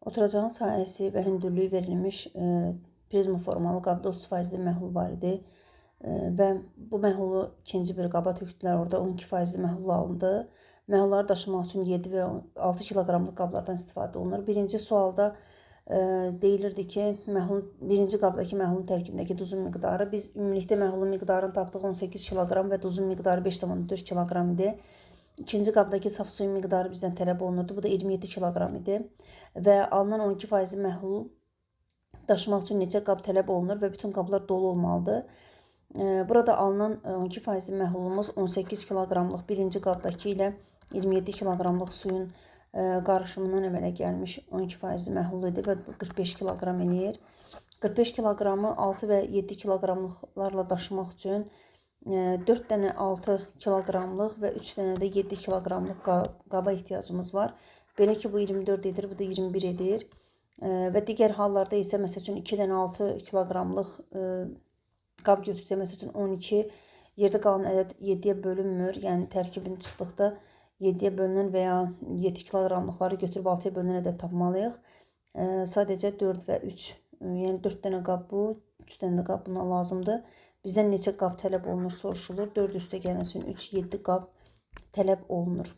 Oturacağın sahəsi və hündürlüyü verilmiş prizma formalı qabda 30% məhlul var idi. Və bu məhlulu ikinci bir qaba tökdülər. Orada 12% məhlul alındı. Məhlulları daşımaq üçün 7 və 6 kiloqramlıq qablardan istifadə olunur. Birinci sualda deyilirdi ki, birinci qabdakı məhlulun tərkibindəki duzun miqdarı. Biz ümumilikdə məhlulun miqdarını tapdıq 18 kiloqram və duzun miqdarı 5,4 kiloqram idi. İkinci qabdakı saf suyun miqdarı bizdən tələb olunurdu. Bu da 27 kiloqram idi. Və alınan 12% məhlul daşımaq üçün neçə qab tələb olunur və bütün qablar dolu olmalıdır. Burada alınan 12% məhlulumuz 18 kiloqramlıq birinci qabdakı ilə 27 kiloqramlıq suyun qarışımından əmələ gəlmiş 12% məhlul idi və 45 kiloqram eləyir. 45 kiloqramı 6 və 7 kiloqramlıqlarla daşımaq üçün 4 dənə 6 kiloqramlıq və 3 dənə də 7 kiloqramlıq qaba ehtiyacımız var. Belə ki, bu 24 edir, bu da 21 edir. Və digər hallarda isə, məsəl üçün, 2 dənə 6 kiloqramlıq qab götürsə, məsəl üçün 12, yerdə qalan ədəd 7-yə bölünmür. Yəni, tərkibini çıxdıqda 7-yə bölünən və ya 7 kiloqramlıqları götürüb 6-ya bölünən ədəd tapmalıyıq. Sadəcə 4 və 3, yəni 4 dənə qab bu, 3 dənə də qab buna lazımdır. Bizdən neçə qab tələb olunur soruşulur. 4 üstə gələn üçün 3, 7 qab tələb olunur.